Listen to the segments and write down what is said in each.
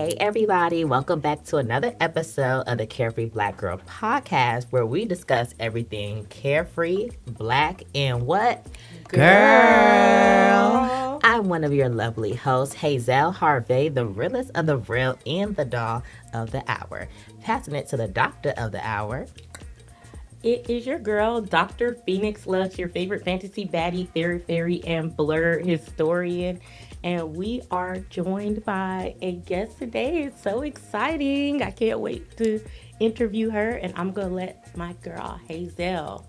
Hey everybody, welcome back to another episode of the Carefree Black Girl podcast where we discuss everything carefree, black, and what? Girl. I'm one of your lovely hosts, Hazell Harvey, the realest of the real and the doll of the hour. Passing it to the doctor of the hour. It is your girl, Dr. Phoenix Lush, your favorite fantasy baddie, fairy, and blur historian. And we are joined by a guest today. It's so exciting. I can't wait to interview her. And I'm going to let my girl, Hazell,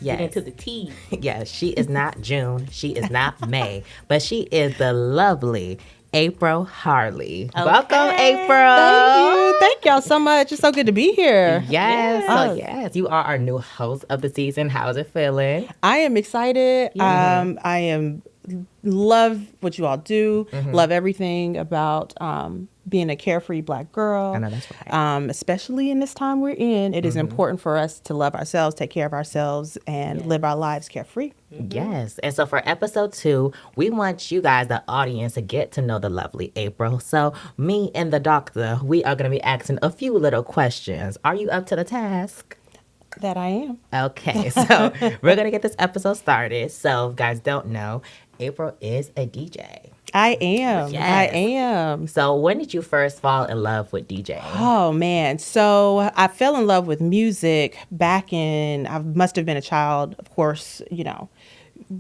get into the tea. Yes, she is not June. She is not May. But she is the lovely April Harley. Okay. Welcome, April. Thank y'all so much. It's so good to be here. Yes. Oh, yes. You are our new host of the season. How's it feeling? I am excited. Yeah. I am love what you all do. Love everything about being a carefree Black girl. I know that's right. Especially in this time we're in, it is important for us to love ourselves, take care of ourselves, and live our lives carefree. Yes. And so for episode 2, we want you guys, the audience, to get to know the lovely April. So me and the doctor, we are going to be asking a few little questions. Are you up to the task? That I am. Okay. So we're going to get this episode started. So if you guys don't know, April is a DJ. I am. Yes. I am. So when did you first fall in love with DJing? Oh, man. So I fell in love with music back I must have been a child, of course,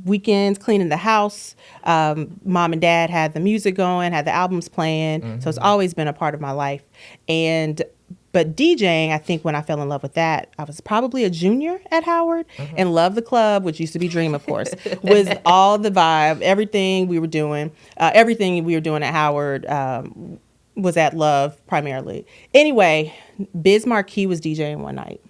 weekends, cleaning the house. Mom and dad had the music going, had the albums playing. So it's always been a part of my life. But DJing, I think when I fell in love with that, I was probably a junior at Howard and loved the club, which used to be Dream, of course, was all the vibe, everything we were doing at Howard was at Love primarily. Anyway, Biz Marquee was DJing one night.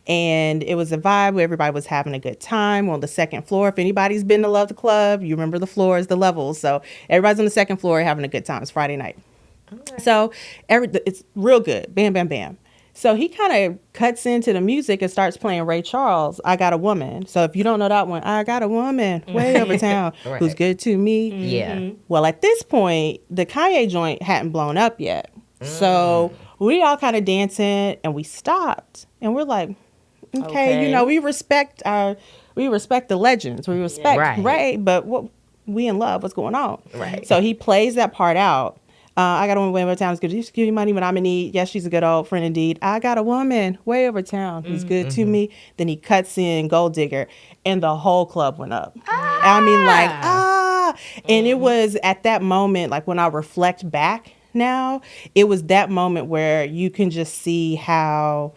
And it was a vibe where everybody was having a good time on the second floor. If anybody's been to Love the Club, you remember the floors, the levels. So everybody's on the second floor having a good time. It's Friday night. Okay. So it's real good. Bam, bam, bam. So he kind of cuts into the music and starts playing Ray Charles, I Got a Woman. So if you don't know that one, I got a woman way over town who's good to me. Yeah. Well, at this point, the Kanye joint hadn't blown up yet. So we all kind of dancing and we stopped and we're like, okay. We respect the legends. We respect Ray, but we in love. What's going on? Right. So he plays that part out. I got a woman way over town who's good. Just give me money when I'm in need. Yes, she's a good old friend indeed. I got a woman way over town who's good to me. Then he cuts in Gold Digger, and the whole club went up. I mean, And it was at that moment, like when I reflect back now, it was that moment where you can just see how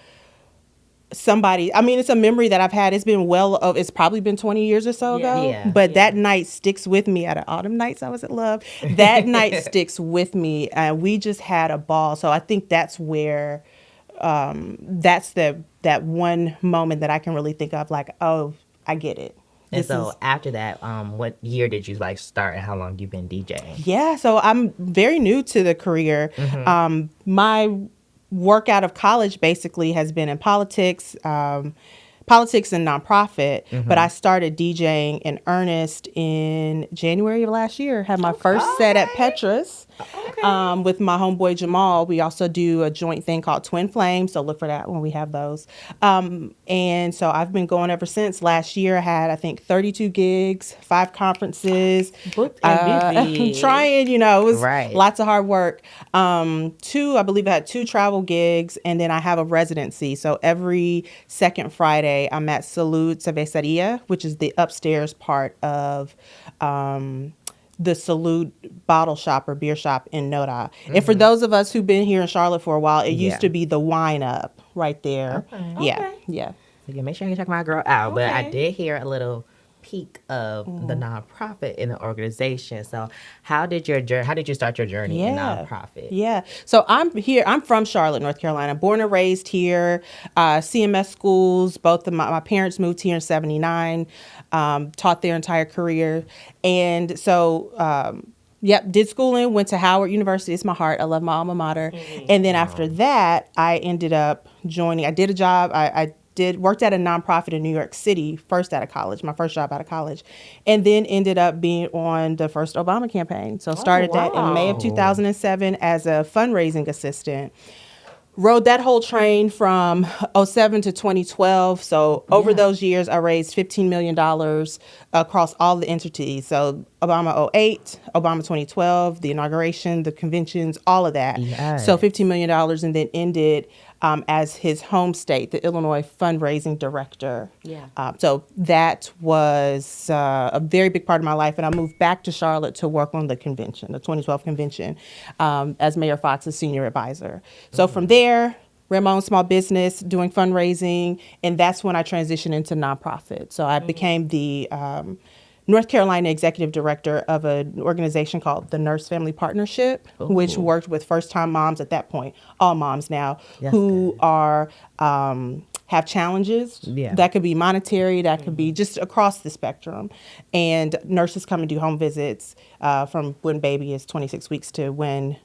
it's a memory that I've had. It's probably been 20 years or so ago. Yeah. But that night sticks with me. At Autumn Nights I was at Love. That night sticks with me. And we just had a ball. So I think that's where, that's that one moment that I can really think of, like, oh, I get it. After that, what year did you start and how long you been DJing? Yeah, so I'm very new to the career. My work out of college basically has been in politics and nonprofit, but I started DJing in earnest in January of last year. Had my first set at Petra's with my homeboy Jamal. We also do a joint thing called Twin Flames, so look for that when we have those. And so I've been going ever since. Last year I had, I think, 32 gigs, 5 conferences. Booked and busy. Trying, it was lots of hard work. I believe I had 2 travel gigs, and then I have a residency. So every second Friday, I'm at Salud Cerveceria, which is the upstairs part of the Salud bottle shop or beer shop in Noda. And for those of us who've been here in Charlotte for a while, it used to be the Wine Up right there. Okay. Yeah. So make sure you check my girl out. But I did hear a little peak of the nonprofit in the organization. So how did you start your journey in nonprofit? Yeah. So I'm from Charlotte, North Carolina, born and raised here, CMS schools. Both of my parents moved here in 79, taught their entire career. And so, did schooling, went to Howard University. It's my heart. I love my alma mater. And then after that, I ended up joining. I did a job. I worked at a nonprofit in New York City, first out of college, my first job out of college, and then ended up being on the first Obama campaign. So started that in May of wow. 2007 as a fundraising assistant. Rode that whole train from '07 to 2012. So over those years, I raised $15 million across all the entities. So Obama '08, Obama 2012, the inauguration, the conventions, all of that. So Yes. $15 million, and then ended as his home state, the Illinois fundraising director. Yeah. So that was a very big part of my life. And I moved back to Charlotte to work on the convention, the 2012 convention, as Mayor Fox's senior advisor. So from there, ran my own small business doing fundraising. And that's when I transitioned into nonprofit. So I became the North Carolina executive director of an organization called the Nurse Family Partnership, which worked with first-time moms at that point, all moms now, That's who good. are have challenges. Yeah. That could be monetary, that could be just across the spectrum. And nurses come and do home visits from when baby is 26 weeks to when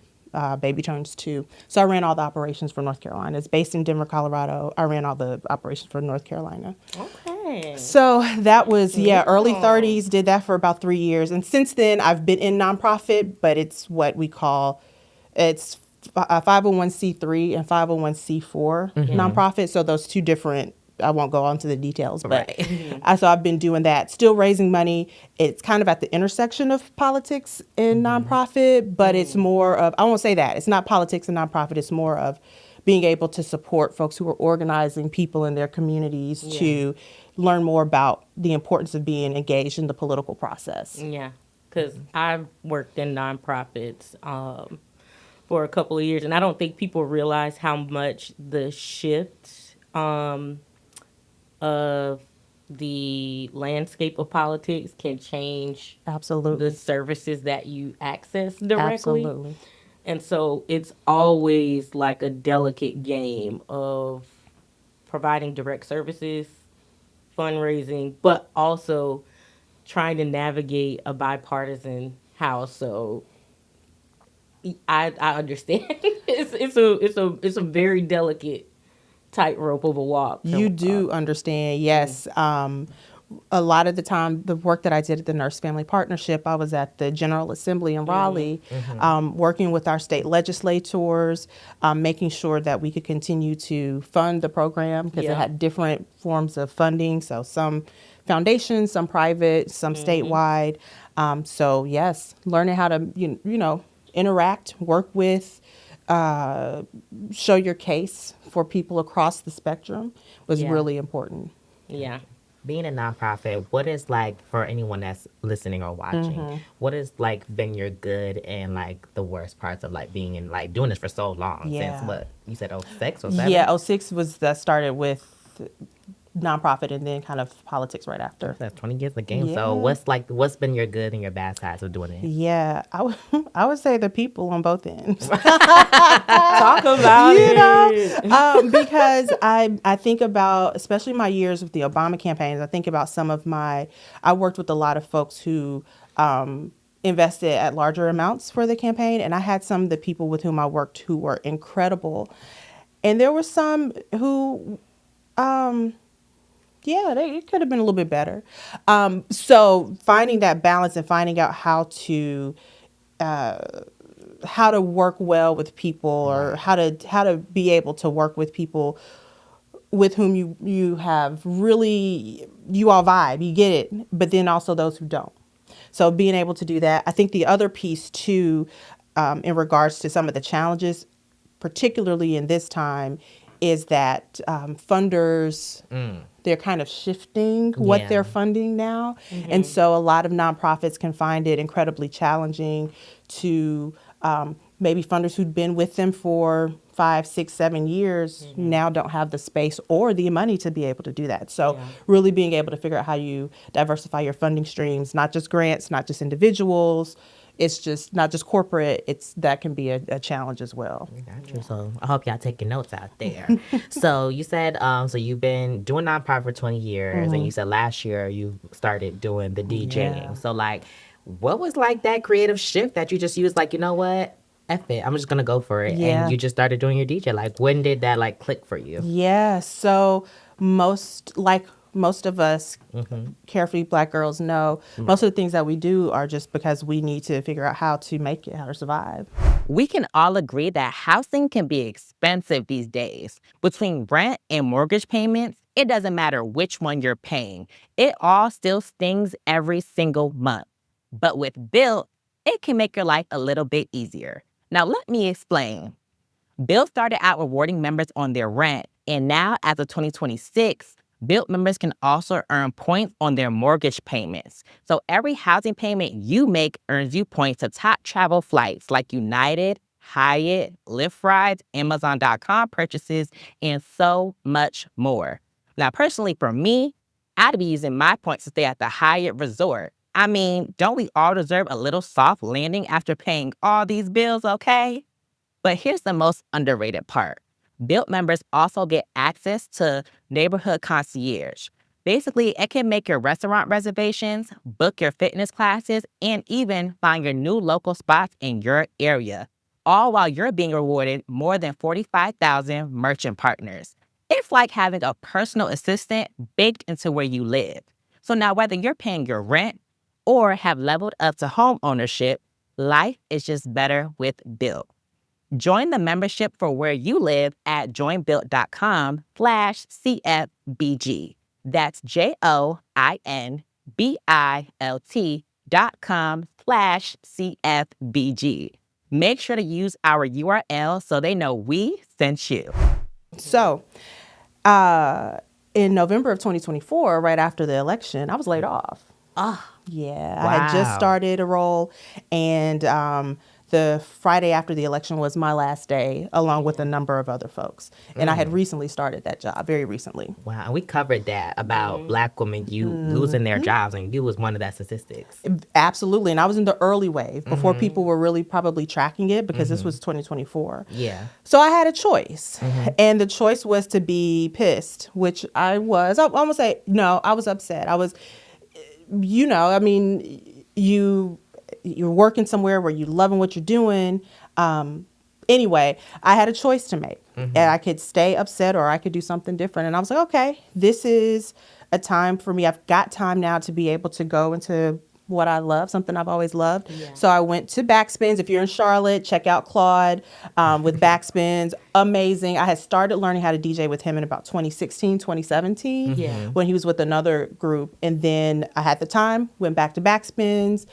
baby turns 2. So I ran all the operations for North Carolina. It's based in Denver, Colorado. I ran all the operations for North Carolina. Okay. So that was, early 30s, did that for about 3 years. And since then, I've been in nonprofit, but it's what we call, it's a 501c3 and 501c4 nonprofit. So those two different, I won't go on to the details, but so I've been doing that, still raising money. It's kind of at the intersection of politics and nonprofit, but it's more of, I won't say that. It's not politics and nonprofit. It's more of being able to support folks who are organizing people in their communities to learn more about the importance of being engaged in the political process. Yeah, because I've worked in nonprofits for a couple of years, and I don't think people realize how much the shift of the landscape of politics can change Absolutely. the services that you access directly. Absolutely. And so it's always like a delicate game of providing direct services, fundraising, but also trying to navigate a bipartisan house. So I understand it's a very delicate tightrope of a walk. You do understand, yes. A lot of the time, the work that I did at the Nurse Family Partnership, I was at the General Assembly in Raleigh, working with our state legislators, making sure that we could continue to fund the program because it had different forms of funding. So some foundations, some private, some statewide. So yes, learning how to you know interact, work with, show your case for people across the spectrum was really important. Yeah. Being a nonprofit, what is like for anyone that's listening or watching? What is like been your good and like the worst parts of like being in like doing this for so long? Yeah. Since what you said, '06 or '07? Yeah, '06 was that started with nonprofit and then kind of politics right after. That's 20 years of the game. Yeah. So what's been your good and your bad sides of doing it? Yeah, I would say the people on both ends. Talk about it. Because I think about, especially my years with the Obama campaigns, I think about I worked with a lot of folks who invested at larger amounts for the campaign. And I had some of the people with whom I worked who were incredible. And there were some who, it could have been a little bit better. So finding that balance and finding out how to work well with people, or how to be able to work with people with whom you have really, you all vibe, you get it, but then also those who don't. So being able to do that. I think the other piece too, in regards to some of the challenges, particularly in this time, is that funders, they're kind of shifting what they're funding now. And so a lot of nonprofits can find it incredibly challenging to maybe funders who'd been with them for 5, 6, 7 years now don't have the space or the money to be able to do that. So really being able to figure out how you diversify your funding streams, not just grants, not just individuals. It's just not just corporate. That can be a challenge as well. Got you. So I hope y'all taking notes out there. So you said, so you've been doing nonprofit for 20 years, and you said last year you started doing the DJing. Yeah. So like, what was like that creative shift that you just used? Like, you know what? F it. I'm just gonna go for it. Yeah. And you just started doing your DJ. Like, when did that like click for you? Yeah. So most of us carefree Black girls know, most of the things that we do are just because we need to figure out how to make it, how to survive. We can all agree that housing can be expensive these days. Between rent and mortgage payments, it doesn't matter which one you're paying. It all still stings every single month. But with Built, it can make your life a little bit easier. Now, let me explain. Bill started out rewarding members on their rent, and now as of 2026, Built members can also earn points on their mortgage payments. So every housing payment you make earns you points to top travel flights like United, Hyatt, Lyft rides, Amazon.com purchases, and so much more. Now, personally, for me, I'd be using my points to stay at the Hyatt Resort. I mean, don't we all deserve a little soft landing after paying all these bills, okay? But here's the most underrated part. Built members also get access to neighborhood concierge. Basically, it can make your restaurant reservations, book your fitness classes, and even find your new local spots in your area, all while you're being rewarded more than 45,000 merchant partners. It's like having a personal assistant baked into where you live. So now whether you're paying your rent or have leveled up to home ownership, life is just better with Built. Join the membership for where you live at joinbuilt.com/CFBG. That's joinbilt.com/CFBG. Make sure to use our URL so they know we sent you. So, in November of 2024, right after the election, I was laid off. Yeah, I had just Wow. started a role, and the Friday after the election was my last day, along with a number of other folks. And I had recently started that job, very recently. Wow, and we covered that about Black women losing their jobs, and you was one of that statistics. Absolutely. And I was in the early wave before people were really probably tracking it, because this was 2024. Yeah. So I had a choice. And the choice was to be pissed, which I was. I almost say, no, I was upset. I was, I mean, you're working somewhere where you're loving what you're doing. Anyway, I had a choice to make, and I could stay upset or I could do something different. And I was like, okay, this is a time for me. I've got time now to be able to go into what I love, something I've always loved. Yeah. So I went to Backspins. If you're in Charlotte, check out Claude with Backspins. Amazing. I had started learning how to DJ with him in about 2016, 2017, when he was with another group. And then I had the time, went back to Backspins,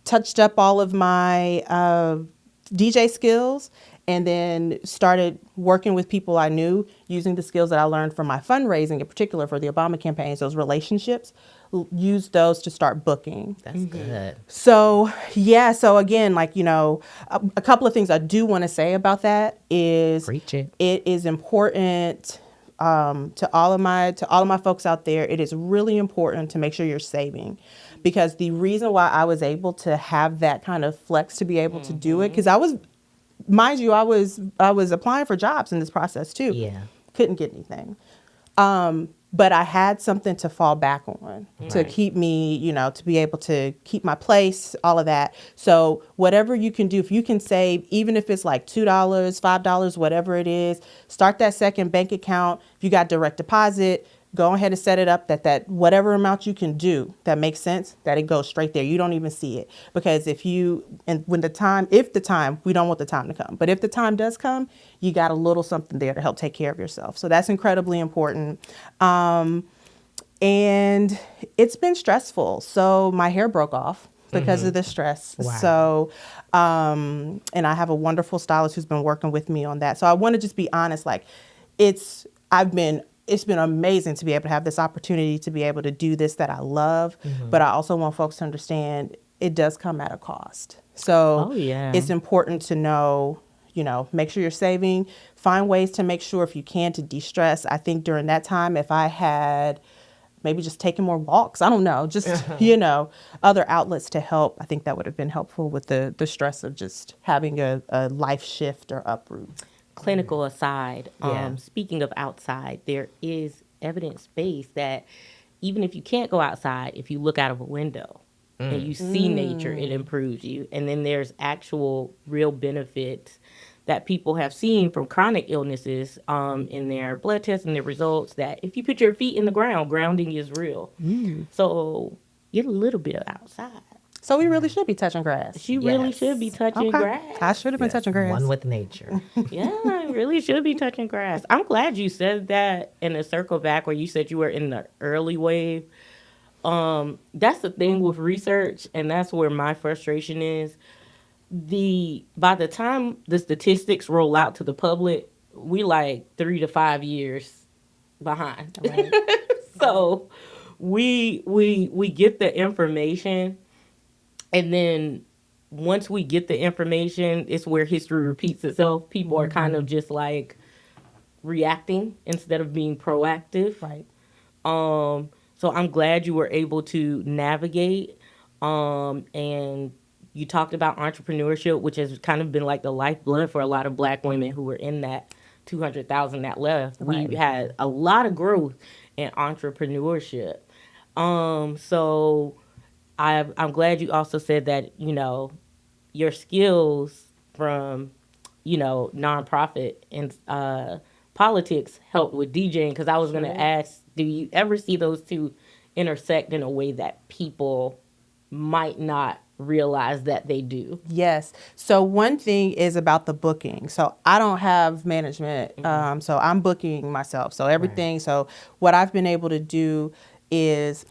touched up all of my DJ skills, and then started working with people I knew, using the skills that I learned from my fundraising, in particular for the Obama campaigns, those relationships, used those to start booking. That's good. So, yeah. So again, like, a couple of things I do want to say about that is Preach it. It is important to all of my folks out there. It is really important to make sure you're saving, because the reason why I was able to have that kind of flex to be able to do it, because I was applying for jobs in this process too. Yeah. Couldn't get anything. But I had something to fall back on to keep me, to be able to keep my place, all of that. So whatever you can do, if you can save, even if it's like $2, $5, whatever it is, start that second bank account. If you got direct deposit, go ahead and set it up that whatever amount you can do that makes sense, that it goes straight there. You don't even see it, because if we don't want the time to come, but if the time does come, you got a little something there to help take care of yourself. So that's incredibly important. And it's been stressful. So my hair broke off because of the stress. Wow. So, and I have a wonderful stylist who's been working with me on that. So I want to just be honest, like it's been amazing to be able to have this opportunity to be able to do this that I love. But I also want folks to understand it does come at a cost. So it's important to know, make sure you're saving, find ways to make sure, if you can, to de-stress. I think during that time, if I had maybe just taken more walks, I don't know, just, other outlets to help, I think that would have been helpful with the stress of just having a life shift or uproot. Clinical aside, speaking of outside, there is evidence-based that even if you can't go outside, if you look out of a window and you see nature, it improves you. And then there's actual real benefits that people have seen from chronic illnesses in their blood tests and their results that if you put your feet in the ground, grounding is real. So get a little bit outside. So we really should be touching grass. She really should be Yes. touching Okay. grass. I should have been Yes. touching grass. One with nature. Yeah, I really should be touching grass. I'm glad you said that in a circle back where you said you were in the early wave. That's the thing with research, and that's where my frustration is. By the time the statistics roll out to the public, we like 3 to 5 years behind. Right. So we get the information, and then once we get the information, it's where history repeats itself. People are kind of just like reacting instead of being proactive. Right. So I'm glad you were able to navigate. And you talked about entrepreneurship, which has kind of been like the lifeblood for a lot of Black women who were in that 200,000 that left. Right. We had a lot of growth in entrepreneurship. So I'm glad you also said that, your skills from, nonprofit and politics helped with DJing, because I was going to ask, do you ever see those two intersect in a way that people might not realize that they do? Yes. So one thing is about the booking. So I don't have management. So I'm booking myself. So everything. Right. So what I've been able to do is,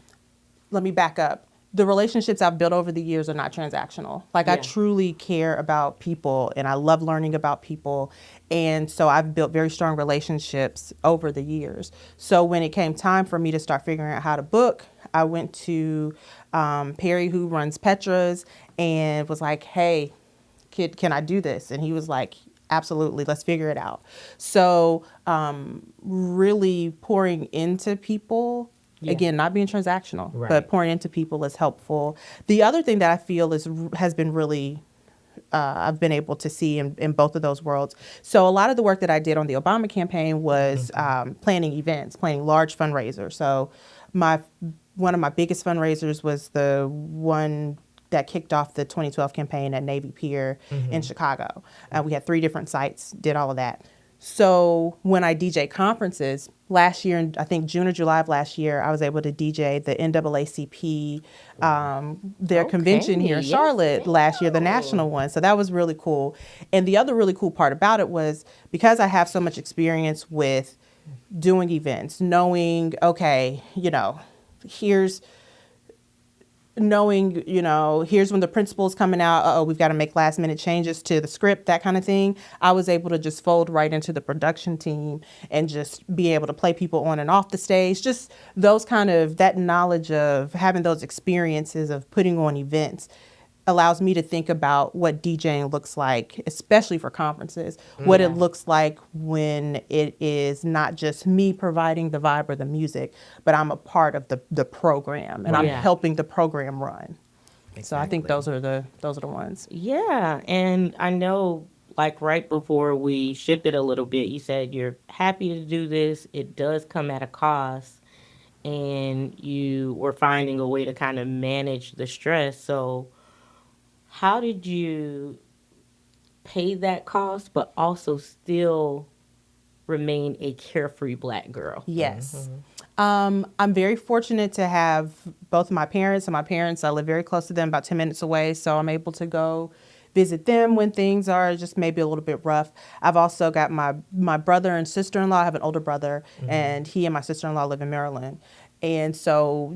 let me back up. The relationships I've built over the years are not transactional. Like I Yeah. truly care about people and I love learning about people. And so I've built very strong relationships over the years. So when it came time for me to start figuring out how to book, I went to Perry, who runs Petra's, and was like, hey, kid, can I do this? And he was like, absolutely, let's figure it out. So really pouring into people. Yeah. Again, not being transactional, Right. but pouring into people is helpful. The other thing that I feel has been really, I've been able to see in both of those worlds. So a lot of the work that I did on the Obama campaign was planning events, planning large fundraisers. So one of my biggest fundraisers was the one that kicked off the 2012 campaign at Navy Pier in Chicago. We had 3 different sites, did all of that. So when I DJ conferences last year, in I think June or July of last year, I was able to DJ the NAACP, their convention here in yes, Charlotte last year, the national one. So that was really cool. And the other really cool part about it was because I have so much experience with doing events, knowing, okay, here's when the principal's coming out, we've got to make last minute changes to the script, that kind of thing. I was able to just fold right into the production team and just be able to play people on and off the stage. Just those that knowledge of having those experiences of putting on events allows me to think about what DJing looks like, especially for conferences, what it looks like when it is not just me providing the vibe or the music, but I'm a part of the program and I'm Yeah. helping the program run. So I think Exactly. those are the ones. Yeah, and I know, like right before we shifted a little bit, you said you're happy to do this. It does come at a cost, and you were finding a way to kind of manage the stress. So how did you pay that cost, but also still remain a carefree Black girl? Yes. I'm very fortunate to have both of my parents, and my parents, I live very close to them, about 10 minutes away. So I'm able to go visit them when things are just maybe a little bit rough. I've also got my brother and sister-in-law. I have an older brother, and he and my sister-in-law live in Maryland. And so,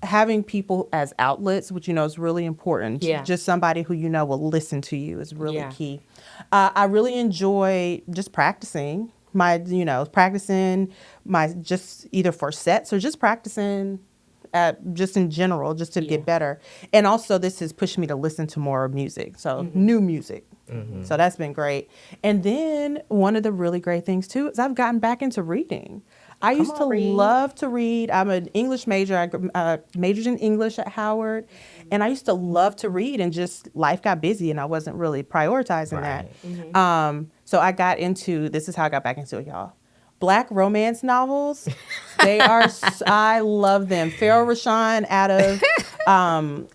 having people as outlets, which, is really important. Yeah. Just somebody who, will listen to you is really Yeah. key. I really enjoy just practicing just either for sets or just practicing just in general, just to get better. And also this has pushed me to listen to more music. So new music. So that's been great. And then one of the really great things too is I've gotten back into reading. I used to love to read. I'm an English major. I majored in English at Howard. And I used to love to read, and just life got busy and I wasn't really prioritizing that. So I got into, this is how I got back into it, y'all. Black romance novels. I love them. Farrah Rashan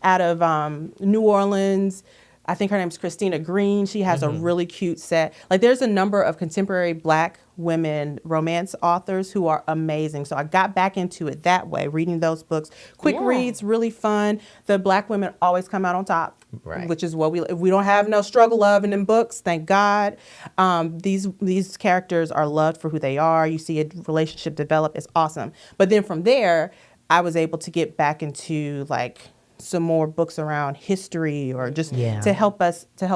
out of New Orleans. I think her name's Christina Green. She has a really cute set. Like there's a number of contemporary Black women romance authors who are amazing. So I got back into it that way, reading those books. Quick Yeah. reads, really fun. The Black women always come out on top, Right. which is what we don't have no struggle loving in books, thank God. These characters are loved for who they are. You see a relationship develop. It's awesome. But then from there, I was able to get back into like some more books around history or just Yeah. to help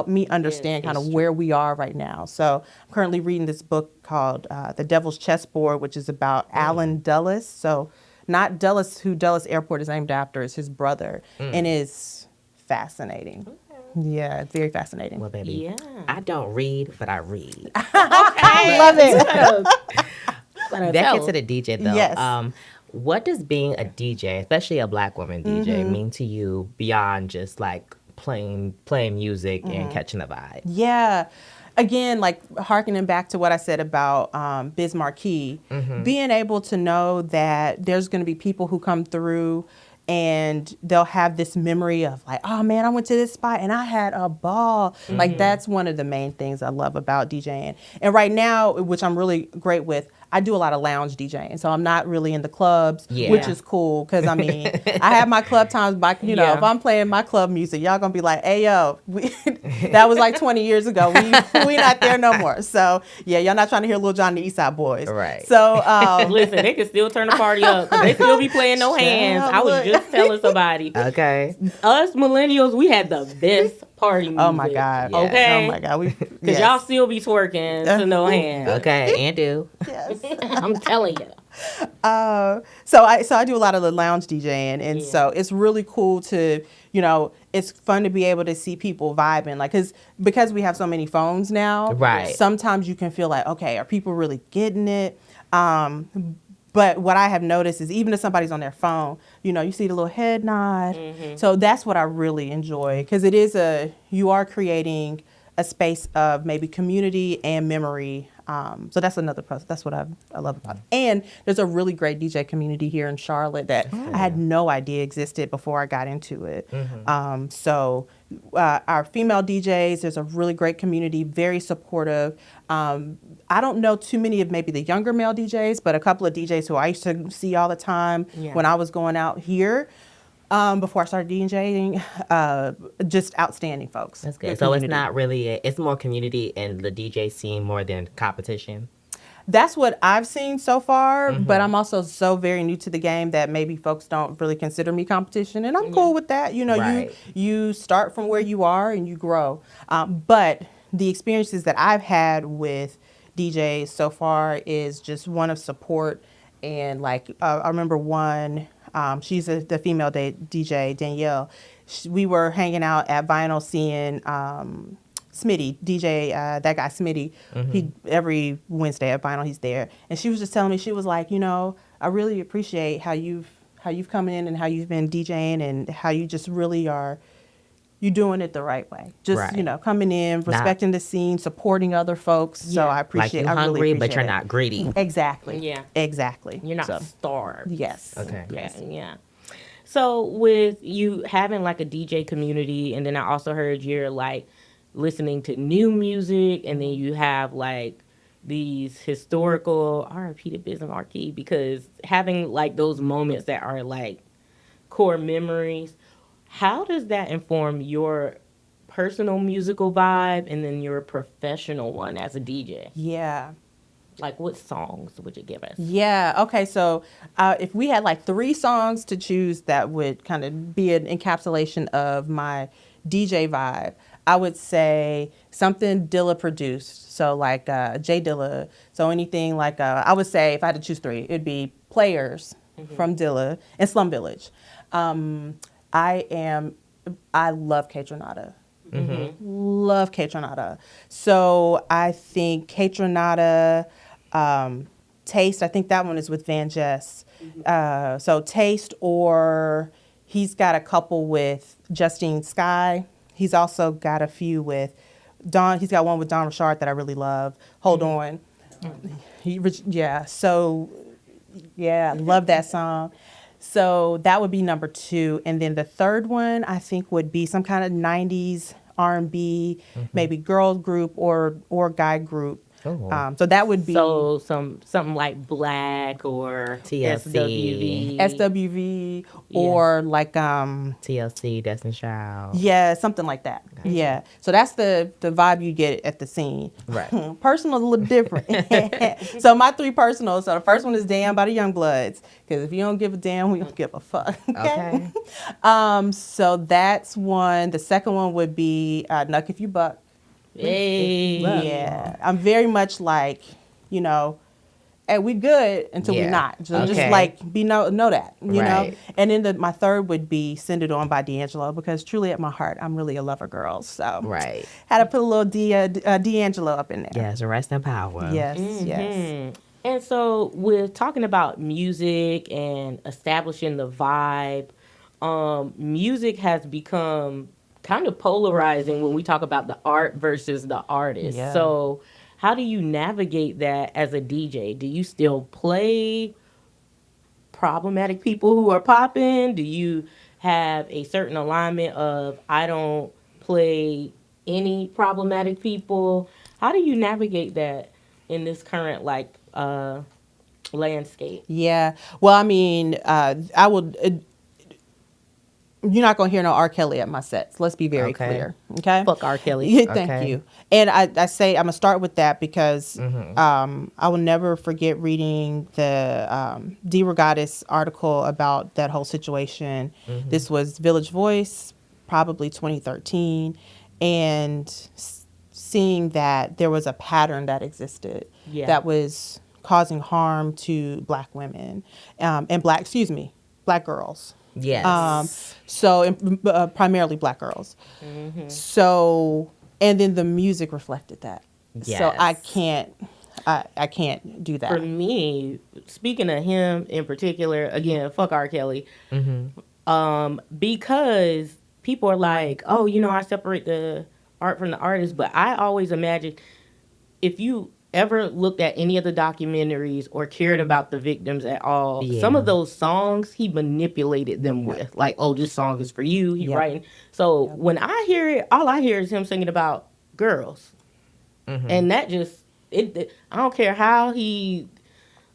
me understand kind of where we are right now. So I'm currently reading this book called The Devil's Chessboard, which is about Alan Dulles. So not Dulles, who Dulles Airport is named after, is his brother, and is fascinating. Yeah, it's very fascinating. Well, baby, Yeah. I don't read, but I read. I love it. But Back into the DJ though. Yes. What does being a DJ, especially a Black woman DJ, mean to you beyond just like playing music and catching a vibe? Yeah. Again, like hearkening back to what I said about Biz Marquee, being able to know that there's going to be people who come through and they'll have this memory of like, oh man, I went to this spot and I had a ball. Like that's one of the main things I love about DJing. And right now, which I'm really great with, I do a lot of lounge DJing. So I'm not really in the clubs, Yeah. which is cool. Cause I mean, I have my club times, but you know, Yeah. if I'm playing my club music, y'all gonna be like, hey yo, that was like 20 years ago. We not there no more. So yeah, y'all not trying to hear Lil Jon and the East Side Boys. Right. So Listen, they can still turn the party up. 'Cause they still be playing no hands. I was look. just telling somebody, Okay. us millennials, we had the best party music. oh my God. Yeah. Okay. Oh my God. Because y'all still be twerking to no hands. Okay. And do. Yes. I'm telling you. So I do a lot of the lounge DJing, and so it's really cool to, you know, it's fun to be able to see people vibing, like, because we have so many phones now. Right. Sometimes you can feel like, okay, are people really getting it? But what I have noticed is even if somebody's on their phone, you know, you see the little head nod. So that's what I really enjoy, because you are creating a space of maybe community and memory. So that's another plus. That's what I love about it. And there's a really great DJ community here in Charlotte that I had no idea existed before I got into it. So our female DJs, there's a really great community, very supportive. I don't know too many of maybe the younger male DJs, but a couple of DJs who I used to see all the time when I was going out here. Before I started DJing, just outstanding folks. That's good. So it's not really, it's more community in the DJ scene more than competition. That's what I've seen so far, but I'm also so very new to the game that maybe folks don't really consider me competition, and I'm cool with that. You know, Right. you start from where you are and you grow. But the experiences that I've had with DJs so far is just one of support, and like I remember one. She's the female DJ, Danielle. We were hanging out at Vinyl seeing Smitty, DJ, that guy Smitty. He every Wednesday at Vinyl, he's there. And she was just telling me, she was like, you know, I really appreciate how you've come in and how you've been DJing and how you just really are, you doing it the right way. Just, Right. you know, coming in, respecting the scene, supporting other folks. So I Like appreciate you're I hungry, really but appreciate you're it. not greedy. Exactly. Yeah. Exactly. You're not So, starved. yes. Okay. Yes. Yeah. So with you having like a DJ community, and then I also heard you're like listening to new music, and then you have like these historical RIP to Biz Marquee, because having like those moments that are like core memories, how does that inform your personal musical vibe and then your professional one as a DJ? Yeah. Like, what songs would you give us? Yeah. Okay. So if we had like 3 songs to choose that would kind of be an encapsulation of my DJ vibe, I would say something Dilla produced. So like J Dilla. So anything like, I would say if I had to choose 3, it'd be Players from Dilla and Slum Village. I love Kaytranada. Love Kaytranada. So I think Kaytranada, Taste, I think that one is with Van Jess. So Taste, or he's got a couple with Justine Skye. He's also got a few with Don. He's got one with Don Richard that I really love. Hold On. So yeah, love that song. So that would be number 2. And then the third one, I think, would be some kind of 90s R&B, maybe girls group or guy group. Oh. So that would be So something like Black or TLC. SWV. SWV Yeah. or like TLC, Destiny Child. yeah, something like that. Yeah. So that's the vibe you get at the scene. Right. Personal's a little different. So my 3 personals. So the first one is Damn by the Youngbloods. Because if you don't give a damn, we don't give a fuck. Okay. So that's one. The second one would be Nuck If You Buck. Hey. Yeah. I'm very much like, you know, hey, we good until we Yeah. not. So just Okay. like know that, you know. Right. And then my third would be Send It On by D'Angelo, because truly at my heart, I'm really a lover girl. So Right. had to put a little D'Angelo up in there. Yes, rest in power. Yes, yes. And so we're talking about music and establishing the vibe. Music has become kind of polarizing when we talk about the art versus the artist. Yeah. So how do you navigate that as a DJ? Do you still play problematic people who are popping? Do you have a certain alignment of I don't play any problematic people? How do you navigate that in this current landscape? Yeah. Well, I mean, I will. You're not gonna hear no R. Kelly at my sets. Let's be very Okay. clear. Okay. Fuck R. Kelly. Yeah, thank Okay. you. And I say I'm gonna start with that because I will never forget reading the D. Regatta's article about that whole situation. This was Village Voice, probably 2013, and seeing that there was a pattern that existed Yeah. that was causing harm to Black women and black girls. Yes. So primarily Black girls. So, and then the music reflected that. So I Yes. can't do For that. me, speaking of him in particular, again, fuck R. Kelly. Because people are like, oh, I separate the art from the artist, but I always imagine if you ever looked at any of the documentaries or cared about the victims at all, some of Yeah. those songs he manipulated them with, like, oh, this song is for you. He Yep. writing. So when I hear it, all I hear is him singing about girls, and that just I don't care how he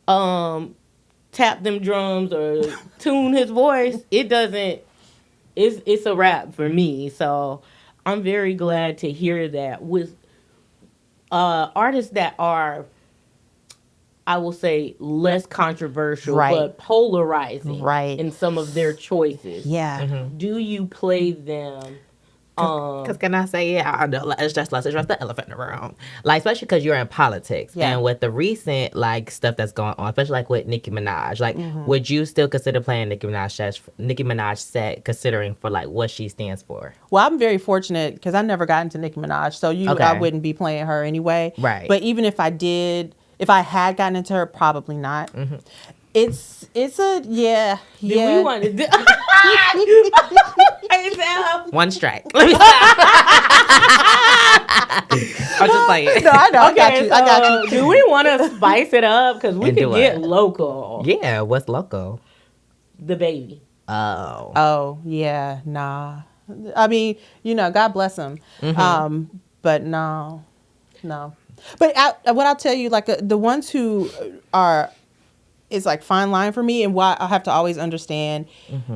tap them drums or tune his voice. It doesn't. It's a wrap for me. So I'm very glad to hear that with artists that are, I will say, less controversial, Right. but polarizing Right. in some of their choices. Yeah. Do you play them? Because can I say, yeah, I know, like, let's address the elephant in the room. Like, especially because you're in politics. Yeah. And with the recent, like, stuff that's going on, especially, like, with Nicki Minaj, like, would you still consider playing Nicki Minaj set, considering for, like, what she stands for? Well, I'm very fortunate because I never got into Nicki Minaj, so I Okay. wouldn't be playing her anyway. Right. But even if I did, if I had gotten into her, probably not. It's a yeah. Do we want to do? Hey, Sam. One strike. Let me stop. I'm just like, No, I know. I got Okay, you. I got so you. do we want to spice it up? Because we And could do get it. local. yeah, what's local? The baby. Oh. Oh yeah, nah. I mean, God bless him. But no. But what I'll tell you, like the ones who are, is like fine line for me, and why I have to always understand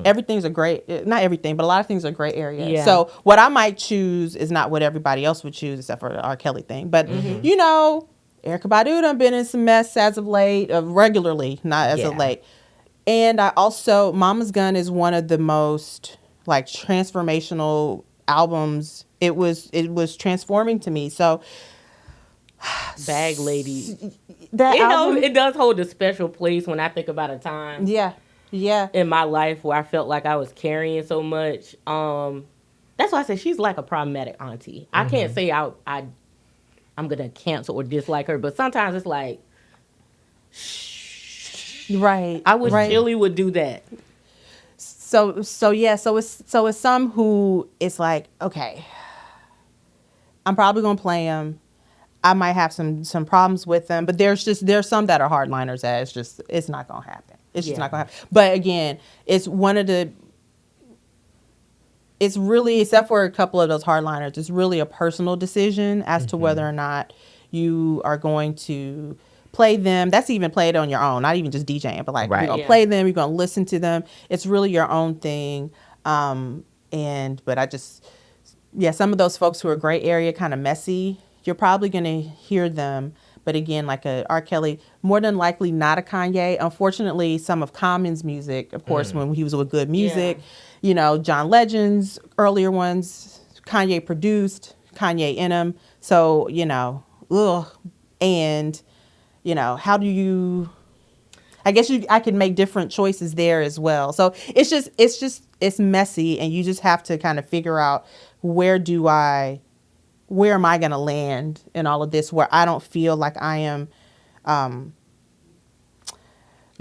everything's a gray, not everything, but a lot of things are gray area. Yeah. So what I might choose is not what everybody else would choose, except for the R. Kelly thing. But Erykah Badu done been in some mess as of late, regularly, not as of Yeah. late. And I also, Mama's Gun is one of the most like transformational albums. It was transforming to me. So Bag lady. that album, It does hold a special place when I think about a time yeah. in my life where I felt like I was carrying so much. That's why I say she's like a problematic auntie. I can't say I'm gonna cancel or dislike her, but sometimes it's like Right. I wish right. Chili would do that. So it's some who it's like, okay, I'm probably gonna play them. I might have some problems with them, but there's some that are hardliners that it's not gonna happen. It's just Yeah. not gonna happen. But again, it's one of the it's really, except for a couple of those hardliners, it's really a personal decision as to whether or not you are going to play them. That's even played on your own, not even just DJing, but like Right. you're gonna Yeah. play them, you're gonna listen to them. It's really your own thing. But I just, yeah, some of those folks who are gray area, kind of messy, you're probably gonna hear them. But again, like a R. Kelly, more than likely not a Kanye. Unfortunately, some of Common's music, of course, when he was with Good Music, you know, John Legend's earlier ones, Kanye produced, Kanye in them. So, you know, ugh. And, you know, how do you, I guess I can make different choices there as well. So it's messy, and you just have to kind of figure out where am I going to land in all of this, where I don't feel like I am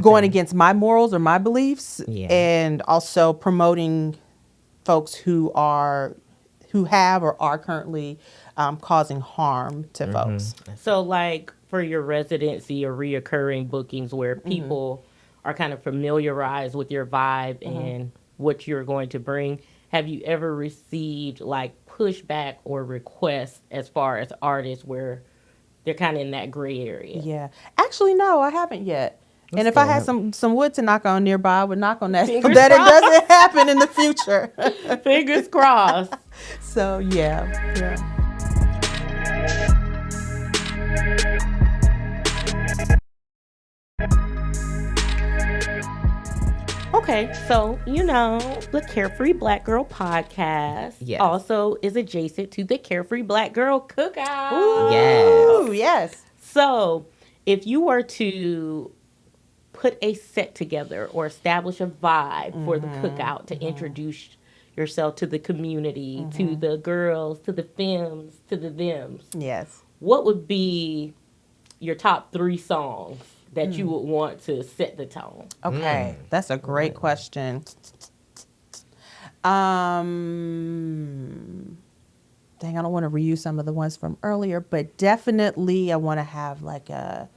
going against my morals or my beliefs, and also promoting folks who have or are currently causing harm to folks. So, like for your residency or reoccurring bookings where people are kind of familiarized with your vibe and what you're going to bring, have you ever received like pushback or requests as far as artists where they're kind of in that gray area? Yeah. Actually, no, I haven't yet. And if I had some wood to knock on nearby, I would knock on that so Fingers that it crossed. doesn't happen in the future. Fingers crossed. So, yeah. Okay, so you know the Carefree Black Girl podcast Yes. also is adjacent to the Carefree Black Girl cookout. Ooh, yes. So, if you were to put a set together or establish a vibe for the cookout to introduce yourself to the community, to the girls, to the femmes, to the thems, Yes. what would be your top 3 songs that you would want to set the tone? Okay. That's a great question. Dang, I don't want to reuse some of the ones from earlier, but definitely I want to have like a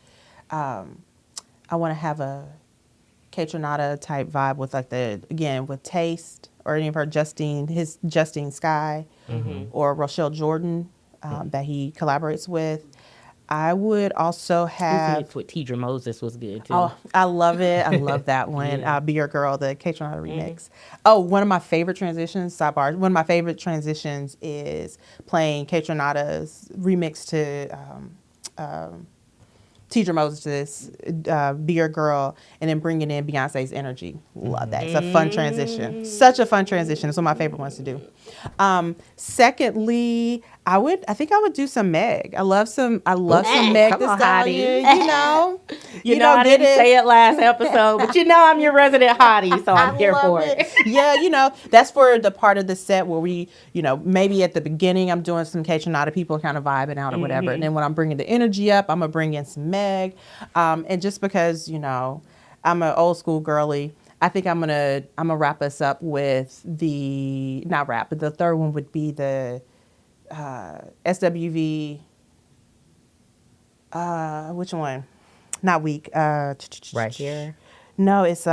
Kaytranada type vibe with like with Taste or any of her Justine Skye or Rochelle Jordan that he collaborates with. I would also have. Mix with Tidra Moses was good too. Oh, I love it. I love that one. Yeah. Be Your Girl, the Kaytranada remix. Oh, one of my favorite transitions, sidebar, one of my favorite transitions is playing Kaytranada's remix to Tidra Moses' Be Your Girl, and then bringing in Beyonce's Energy. Love that. It's a fun transition. Such a fun transition. It's one of my favorite ones to do. Secondly, I think I would do some Meg. I love some Meg Come Thee on, Stallion, hottie. you know. You know, I didn't say it last episode, but you know I'm your resident hottie, so I'm here love for it. Yeah, you know, that's for the part of the set where we, you know, maybe at the beginning I'm doing some Kaytranada, people are kind of vibing out or whatever. And then when I'm bringing the energy up, I'm going to bring in some Meg. And just because, you know, I'm an old school girly, I think I'm gonna wrap us up with but the third one would be the SWV. Which one? Not Weak. Right here. No, it's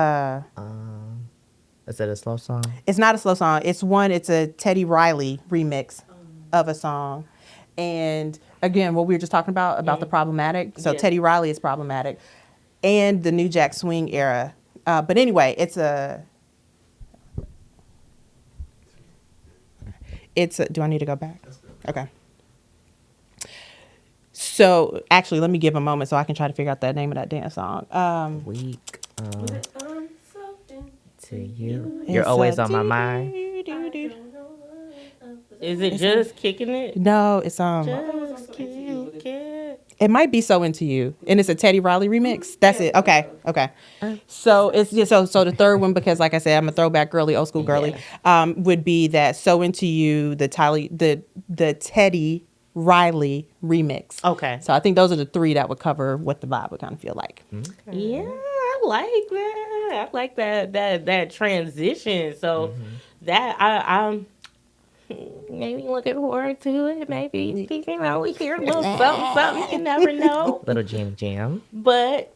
Is it a slow song? It's not a slow song. It's a Teddy Riley remix of a song. And again, what we were just talking about the problematic. So Yeah. Teddy Riley is problematic. And the New Jack Swing era. But anyway, do I need to go back? Okay. So actually, let me give a moment so I can try to figure out the name of that dance song. Weak Something to you. You're always on my mind. Is it just kicking it? No, it's Just kick it. It might be So Into You, and it's a Teddy Riley remix. That's it. Okay. So it's so the third one, because like I said, I'm a throwback girly, old school girly. Would be that So Into You, the Teddy Riley remix. Okay. So I think those are the 3 that would cover what the vibe would kind of feel like. Yeah, I like that. I like that transition. So that I'm maybe looking forward to it. Maybe we hear a little something. You never know. Little jam. But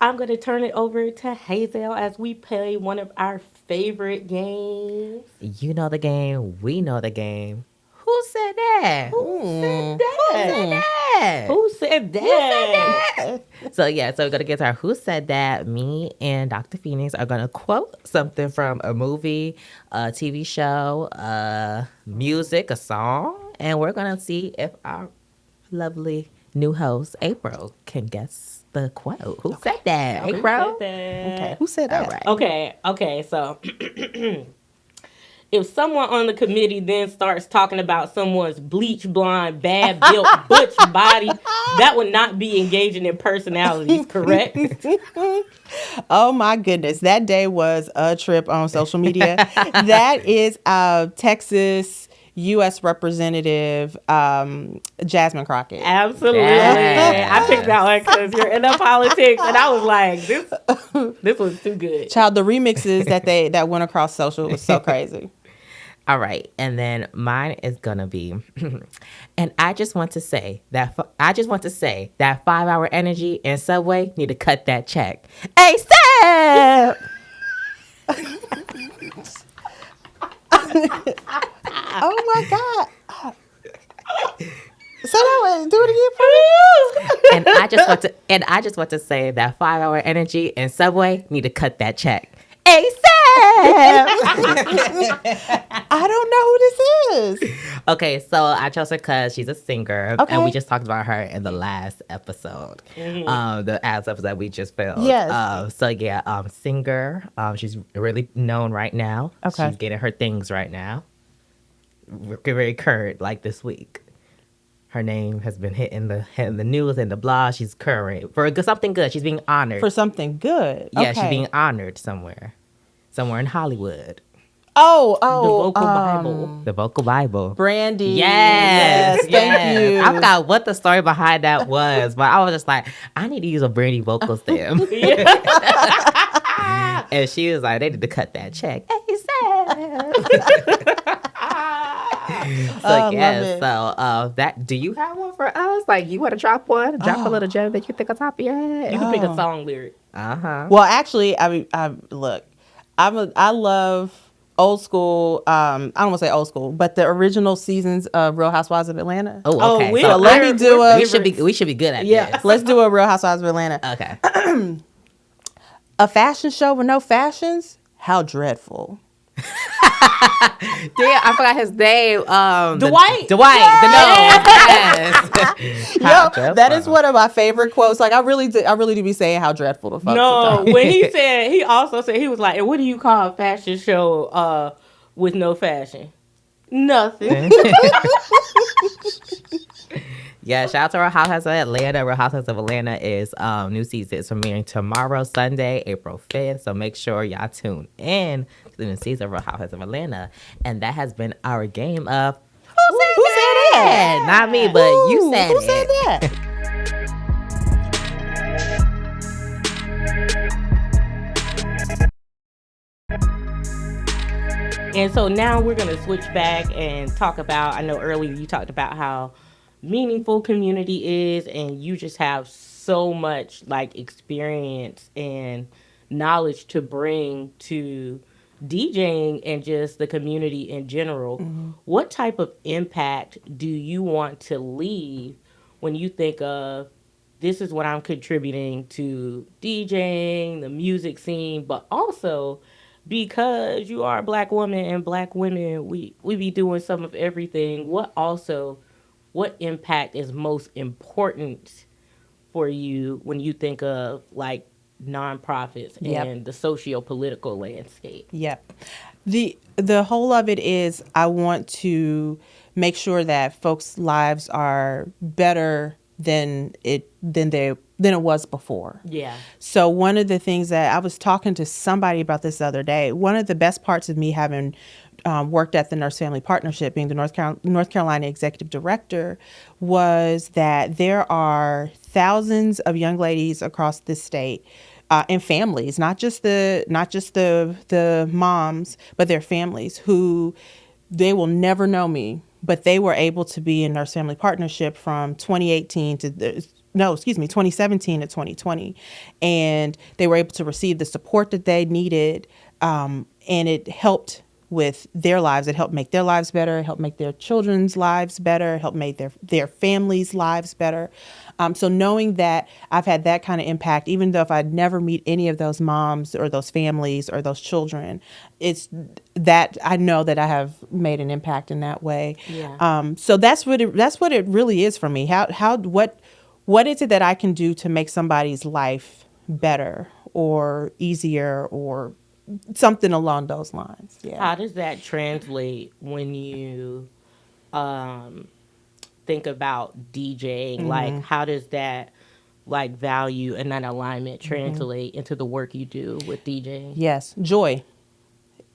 I'm going to turn it over to Hazel as we play one of our favorite games. You know the game. We know the game. Who said that? Who said Mm. that? That? Who said that? So we're gonna get to our Who Said That. Me and Dr. Phoenix are gonna quote something from a movie, a TV show, music, a song, and we're gonna see if our lovely new host April can guess the quote. Who said that? Who April. said that? Okay, who said that? All right. Okay, so if someone on the committee then starts talking about someone's bleach blonde, bad built, butch body, that would not be engaging in personalities, correct? Oh my goodness, that day was a trip on social media. That is Texas U.S. Representative Jasmine Crockett. Absolutely. Yes. I picked that one because you're in the politics, and I was like, this was too good. Child, the remixes that went across social was so crazy. All right, and then mine is gonna be, and I just want to say that 5-hour energy and Subway need to cut that check. ASAP. Oh my God. So that way, do it again for me. And I just want to say that 5-hour energy and Subway need to cut that check. ASAP. I don't know who this is. Okay, so I chose her because she's a singer, Okay. and we just talked about her in the last episode, the last episode we just filmed. Yes. Singer. She's really known right now. Okay. She's getting her things right now. Very current, like this week. Her name has been hitting the news and the blog. She's current for something good. She's being honored. For something good. Yeah, Okay. she's being honored somewhere in Hollywood. Oh, The vocal Bible. The Vocal Bible. Brandy. Yes, Thank you. I forgot what the story behind that was, but I was just like, I need to use a Brandy vocal stem. And she was like, they need to cut that check. Love it. That do you have one for us? Like, you want to drop one? Drop a little gem that you think on top of your head. You can pick a song lyric. Well, actually, I love old school. I don't want to say old school, but the original seasons of Real Housewives of Atlanta. Oh, okay. we- So let me do a. we should be good at Yeah, this. let's do a Real Housewives of Atlanta. Okay. A fashion show with no fashions? How dreadful. Damn, I forgot his name. Dwight. Dwight. Yes. Yo, that is one of my favorite quotes. Like I really do be saying how dreadful the fuck. No, when he also said, he was like, and what do you call a fashion show with no fashion? Nothing. Yeah, shout out to Real Housewives of Atlanta. Real Housewives of Atlanta is new season. It's premiering tomorrow, Sunday, April 5th. So make sure y'all tune in to the new season of Real Housewives of Atlanta. And that has been our game of Who Said That? Not me, but you said Who it. said that? And so now we're going to switch back and talk about, I know earlier you talked about how meaningful community is, and you just have so much like experience and knowledge to bring to DJing and just the community in general. What type of impact do you want to leave when you think of, this is what I'm contributing to DJing, the music scene, but also because you are a Black woman, and Black women, we be doing some of everything. What impact is most important for you when you think of like nonprofits Yep. and the socio-political landscape? Yep. The whole of it is I want to make sure that folks' lives are better than it was before. Yeah. So one of the things that I was talking to somebody about this the other day, one of the best parts of me having worked at the Nurse Family Partnership, being the North Carolina executive director, was that there are thousands of young ladies across this state and families, not just the moms, but their families who they will never know me, but they were able to be in Nurse Family Partnership from 2018 to 2017 to 2020. And they were able to receive the support that they needed. And it helped with their lives. It helped make their lives better. It helped make their children's lives better. It helped make their families' lives better. So knowing that I've had that kind of impact, even though if I'd never meet any of those moms or those families or those children, it's that I know that I have made an impact in that way. Yeah. So that's what it really is for me. What is it that I can do to make somebody's life better or easier or something along those lines? Yeah. How does that translate when you think about DJing? Like, how does that like value and that alignment translate into the work you do with DJing? Yes, joy.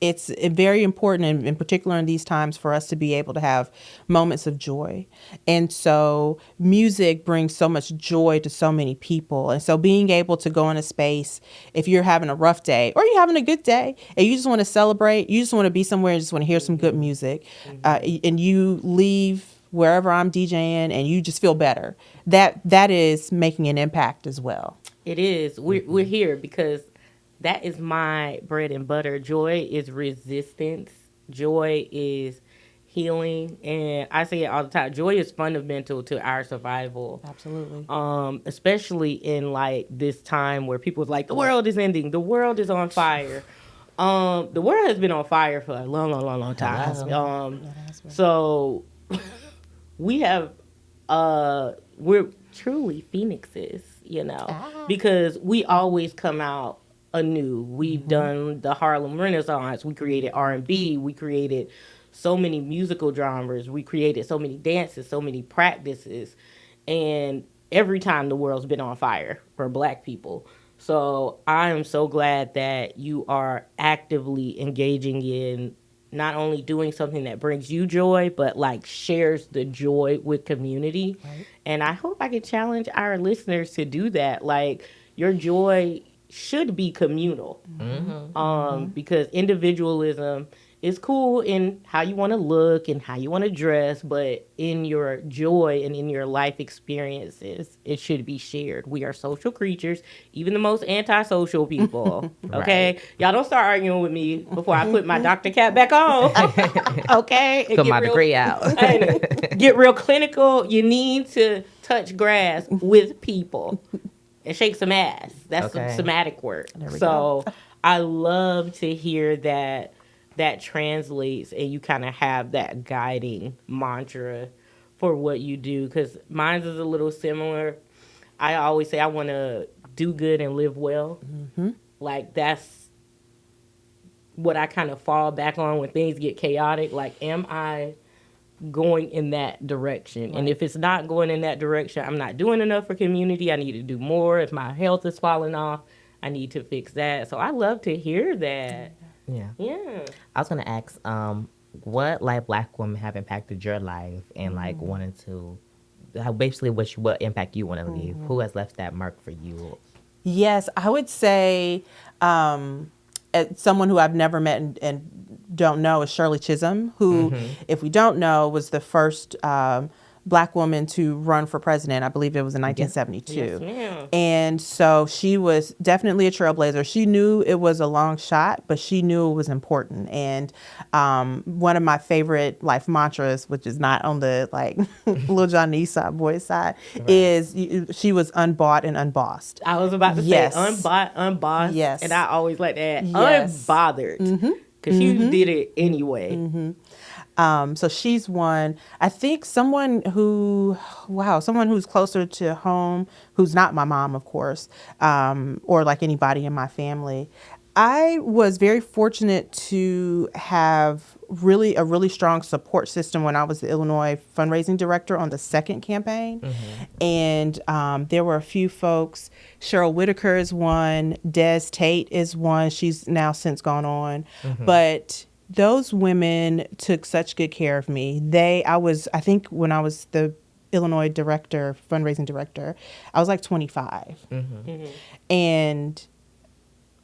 It's very important, and in particular in these times, for us to be able to have moments of joy. And so music brings so much joy to so many people. And so being able to go in a space, if you're having a rough day or you're having a good day and you just want to celebrate, you just want to be somewhere and just want to hear some good music, and you leave wherever I'm DJing and you just feel better, that is making an impact as well. It is. We're here because that is my bread and butter. Joy is resistance. Joy is healing. And I say it all the time. Joy is fundamental to our survival. Absolutely. Especially in like this time where people is like, the world is ending. The world is on fire. The world has been on fire for a long time. So we have, we're truly phoenixes, because we always come out anew. We've done the Harlem Renaissance. We created R&B. We created so many musical genres. We created so many dances, so many practices. And every time the world's been on fire for Black people. So I am so glad that you are actively engaging in not only doing something that brings you joy, but like shares the joy with community. Right. And I hope I can challenge our listeners to do that. Like, your joy should be communal. Because individualism is cool in how you want to look and how you want to dress, but in your joy and in your life experiences, it should be shared. We are social creatures, even the most antisocial people. Okay? Right. Y'all don't start arguing with me before I put my Dr. Cap back on. Okay? Put my degree out. Get real clinical. You need to touch grass with people and shake some ass. That's some somatic work. So I love to hear that translates and you kind of have that guiding mantra for what you do, because mine is a little similar. I always say I want to do good and live well. Like, that's what I kind of fall back on when things get chaotic. Like, am I going in that direction? Right. And if it's not going in that direction, I'm not doing enough for community. I need to do more. If my health is falling off, I need to fix that. So I love to hear that. Yeah. I was going to ask, what like Black women have impacted your life and like wanted to, basically what impact you want to leave? Who has left that mark for you? Yes, I would say someone who I've never met and don't know is Shirley Chisholm, who, if we don't know, was the first Black woman to run for president. I believe it was in 1972. Yes, ma'am. And so she was definitely a trailblazer. She knew it was a long shot, but she knew it was important. And one of my favorite life mantras, which is not on the like Lil Jon Eastside Boys side, is she was unbought and unbossed. I was about to say unbought, unbossed. Yes. And I always like that. Yes. Unbothered. Because you did it anyway. So she's one. I think someone who's closer to home, who's not my mom, of course, or like anybody in my family. I was very fortunate to have a really strong support system when I was the Illinois fundraising director on the second campaign. And there were a few folks. Cheryl Whitaker is one. Des Tate is one. She's now since gone on. But those women took such good care of me. I think when I was the Illinois fundraising director, I was like 25. And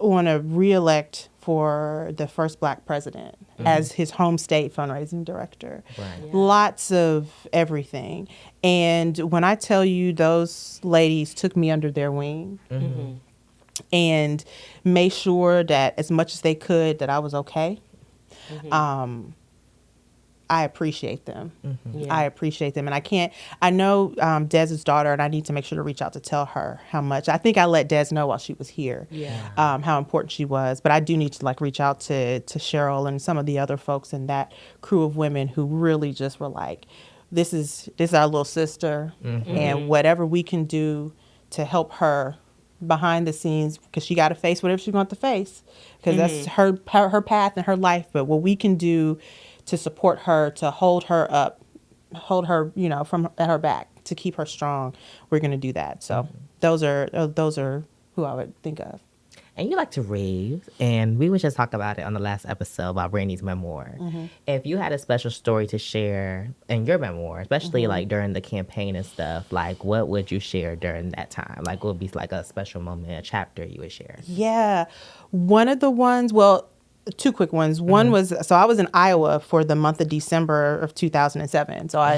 want to reelect for the first Black president as his home state fundraising director. Right. Yeah. Lots of everything. And when I tell you, those ladies took me under their wing and made sure that as much as they could that I was okay. I appreciate them. Yeah. I appreciate them. And I know Dez's daughter, and I need to make sure to reach out to tell her how much. I think I let Dez know while she was here how important she was. But I do need to reach out to Cheryl and some of the other folks in that crew of women who really just were like, this is our little sister. And whatever we can do to help her behind the scenes, because she got to face whatever she's going to face, because that's her path and her life. But what we can do to support her, to hold her up, hold her, from at her back, to keep her strong, we're going to do that. So those are who I would think of. And you like to read, and we was just talking about it on the last episode about Brandy's memoir. If you had a special story to share in your memoir, especially like during the campaign and stuff, like what would you share during that time? Like what would be like a special moment, a chapter you would share? Yeah. One of the ones, well, two quick ones. One was, so I was in Iowa for the month of December of 2007. So I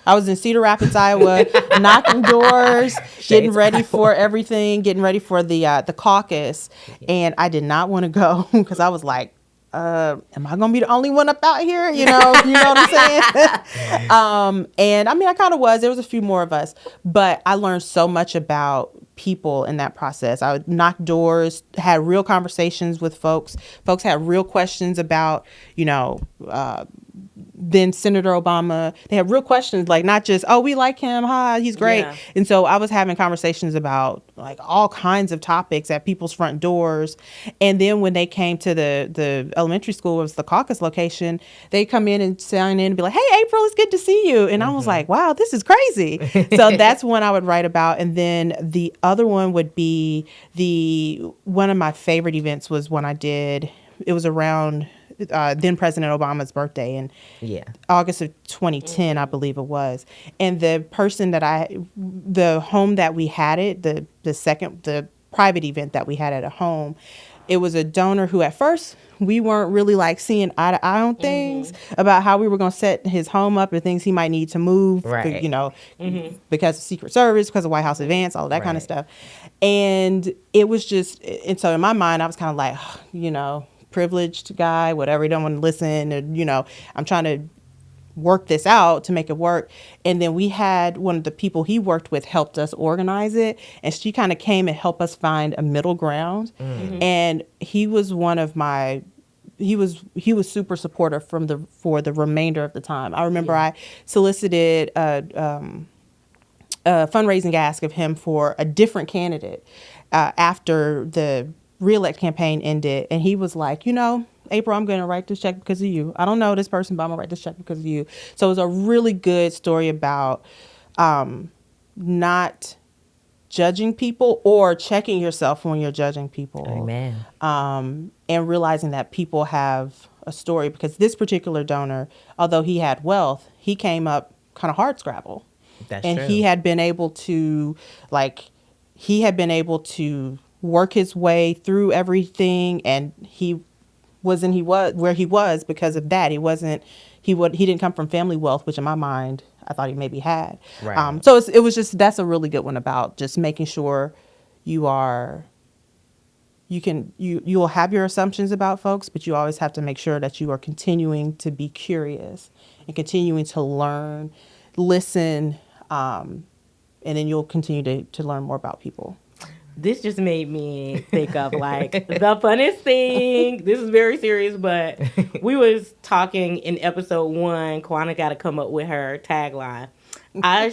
was in Cedar Rapids, Iowa, knocking doors, getting ready for everything, getting ready for the caucus. And I did not want to go because I was like, am I going to be the only one up out here? You know what I'm saying? And I mean, I kind of was. There was a few more of us, but I learned so much about people in that process. I would knock doors, had real conversations with folks. Folks had real questions about, then Senator Obama. They had real questions, like not just, oh, we like him, he's great. Yeah. And so I was having conversations about like all kinds of topics at people's front doors. And then when they came to the elementary school, it was the caucus location, they come in and sign in and be like, hey, April, it's good to see you. And I was like, wow, this is crazy. So that's one I would write about. And then the other one would be one of my favorite events was when I did, it was around then President Obama's birthday in August of 2010, I believe it was. And the person the home that we had it, the private event that we had at a home, it was a donor who at first we weren't really like seeing eye to eye on things about how we were going to set his home up and things he might need to move, because of Secret Service, because of White House advance, all that kind of stuff. And it was just, and so in my mind, I was kind of like, privileged guy, whatever, he don't want to listen, and I'm trying to work this out to make it work. And then we had one of the people he worked with helped us organize it, and she kind of came and helped us find a middle ground. And he was he was super supportive for the remainder of the time. I remember I solicited a fundraising ask of him for a different candidate after the reelect campaign ended, and he was like, April, I'm going to write this check because of you. I don't know this person, but I'm going to write this check because of you. So it was a really good story about not judging people or checking yourself when you're judging people. Amen. And realizing that people have a story, because this particular donor, although he had wealth, he came up kind of hard scrabble. That's and true. he had been able to work his way through everything, and he was where he was because of that. He didn't come from family wealth, which in my mind I thought he maybe had. Right. So it was just, that's a really good one about just making sure you'll have your assumptions about folks, but you always have to make sure that you are continuing to be curious and continuing to learn, listen, and then you'll continue to learn more about people. This just made me think of like the funnest thing. This is very serious, but we was talking in episode 1. Kwana got to come up with her tagline. I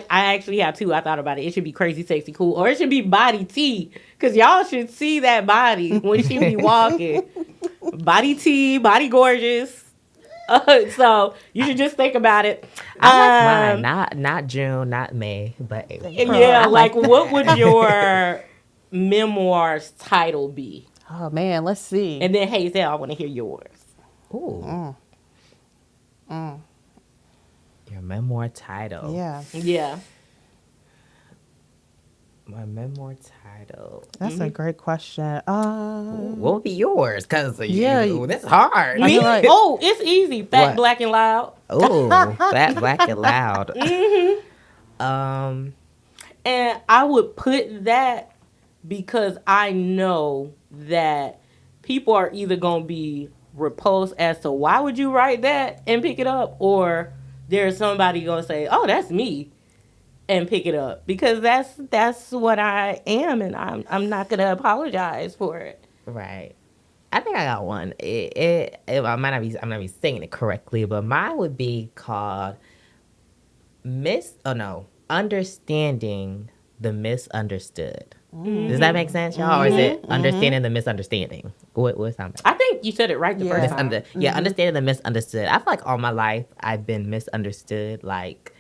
actually have two. I thought about it. It should be crazy, sexy, cool, or it should be body T, because y'all should see that body when she be walking. Body T, body gorgeous. So you should just think about it. I like mine. Not June, not May, but April. Yeah, like what would your memoir's title be? Oh man, let's see. And then Hazell, I want to hear yours. Ooh. Your memoir title. Yeah. Yeah. My memoir title. That's a great question. What would be yours? Because Yeah. this is hard. Me? feel like- Oh, it's easy. Fat, What? black, and loud. Oh, fat, black, and loud. And I would put that because I know that people are either going to be repulsed as to why would you write that and pick it up, or there's somebody going to say, oh, that's me, and pick it up, because that's what I am, and I'm not going to apologize for it. Right. I think I got one. I might not be. I'm not be saying it correctly, but mine would be called understanding the misunderstood. Does that make sense, y'all? Or is it understanding the misunderstanding? What's that? I think you said it right the first time. Understanding the misunderstood. I feel like all my life I've been misunderstood. Like,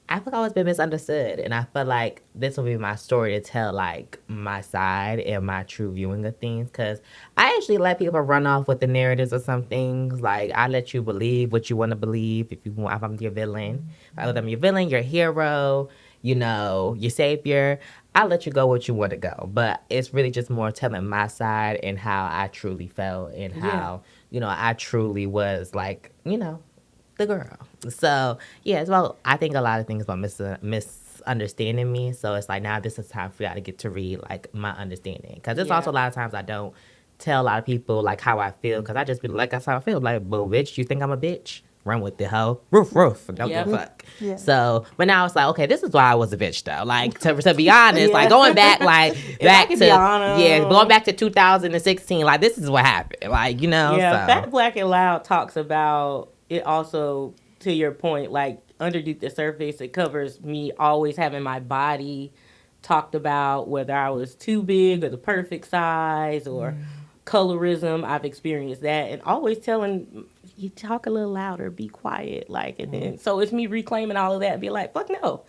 I feel like I've always been misunderstood, and I feel like this will be my story to tell, like, my side and my true viewing of things. Because I actually let people run off with the narratives of some things. Like, I let you believe what you want to believe. If I'm your villain, if I let them your villain, your hero, your savior, I let you go what you want to go. But it's really just more telling my side and how I truly felt and how I truly was, like, the girl. So yeah, it's about, I think a lot of things about misunderstanding me. So it's like, now this is time for y'all to get to read, like, my understanding, because it's also a lot of times I don't tell a lot of people, like, how I feel, because I just be like, that's how I feel. Like, well, bitch, you think I'm a bitch? Run with the hoe. Roof. Don't give a fuck. Yeah. So, but now it's like, okay, this is why I was a bitch, though. Like, to be honest, like, going back, like, I could be honest. going back to 2016, like, this is what happened. Like, Yeah, so. Fat, Black, and Loud talks about it also, to your point, like, underneath the surface, it covers me always having my body talked about, whether I was too big or the perfect size or colorism. I've experienced that, and always telling you, talk a little louder, be quiet, like, and then so it's me reclaiming all of that and be like, fuck no,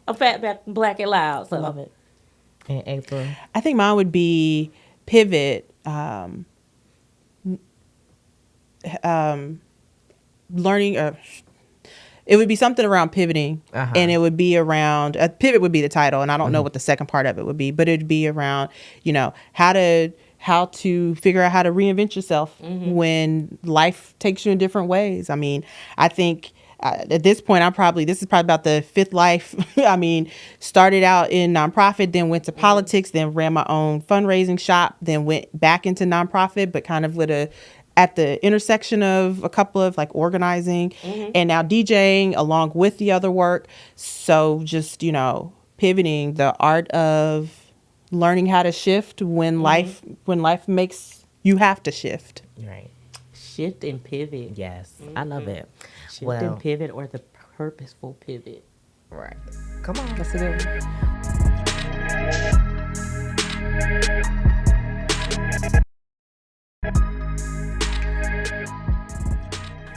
I'm fat, black, and loud. So I love it. In April. I think mine would be pivot. Learning. It would be something around pivoting, and it would be around pivot would be the title, and I don't know what the second part of it would be, but it'd be around how to figure out how to reinvent yourself when life takes you in different ways. I mean, I think at this point, this is probably about the fifth life. I mean, started out in nonprofit, then went to politics, then ran my own fundraising shop, then went back into nonprofit, but kind of at the intersection of a couple of, like, organizing and now DJing along with the other work. So just, pivoting, the art of learning how to shift when life makes you have to shift. Right. shift and pivot. Yes. I love it. Shift and pivot, or the purposeful pivot. Right. Come on. That's a good one.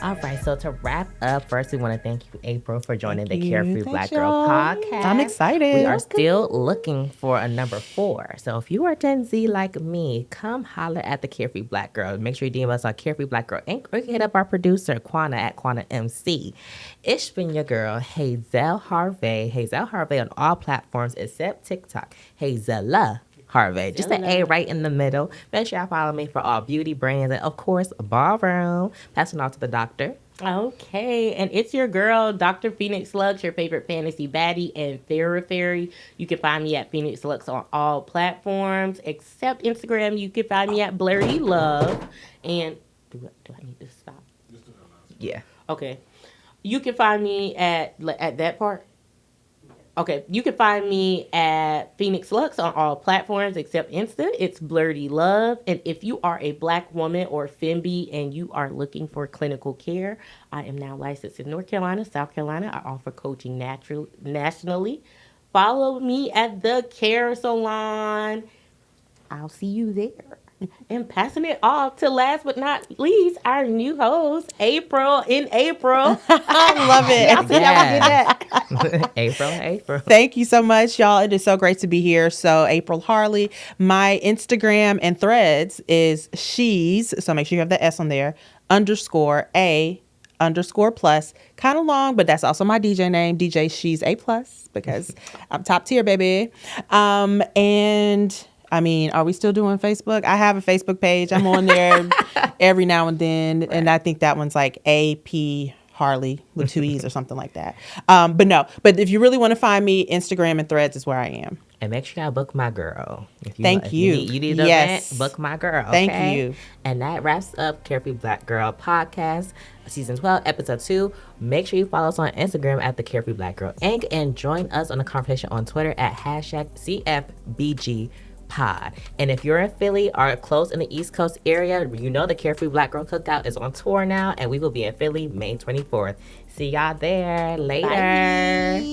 All right, so to wrap up, first we want to thank you, April, for joining Thank the you. CareFree Thanks, Black Girl y'all. podcast. I'm excited. We are still looking for a number 4. So if you are Gen Z like me, come holler at the CareFree Black Girl. Make sure you DM us on CareFree Black Girl Inc. or you can hit up our producer, Quana, at Quana MC. It's been your girl, Hazell Harvey. Hazell Harvey on all platforms except TikTok. Hazella Harvey. Just an A right in the middle. Make sure y'all follow me for all beauty brands and, of course, Ballroom. Passing on to the doctor. Okay, and it's your girl, Dr. Phoenix Lux, your favorite fantasy baddie and Fairy. You can find me at Phoenix Lux on all platforms except Instagram. You can find me at Blurry Love. And do I need to stop? Yeah. Okay. You can find me at that part. Okay, you can find me at Phoenix Lux on all platforms except Insta. It's Blurry Love. And if you are a Black woman or fembe and you are looking for clinical care, I am now licensed in North Carolina, South Carolina. I offer coaching nationally. Follow me at the Care Salon. I'll see you there. And passing it off to, last but not least, our new host, April in April. I love it. Y'all see how we did that? April. Thank you so much, y'all. It is so great to be here. So, April Harley. My Instagram and Threads is she's, so make sure you have the S on there, _a_. _plus. Kind of long, but that's also my DJ name, DJ She's A plus, because I'm top tier, baby. And I mean, are we still doing Facebook? I have a Facebook page. I'm on there every now and then. Right. And I think that one's like AP Harley with 2 E's or something like that. But if you really want to find me, Instagram and Threads is where I am. And make sure y'all book my girl. Thank you. You need an event, book my girl. Okay? Thank you. And that wraps up Carefree Black Girl podcast, season 12, episode 2. Make sure you follow us on Instagram at the Carefree Black Girl Inc. and join us on the conversation on Twitter at #CFBG Pod. And if you're in Philly or close in the East Coast area, you know the Carefree Black Girl Cookout is on tour now, and we will be in Philly May 24th. See y'all there. Later. Bye.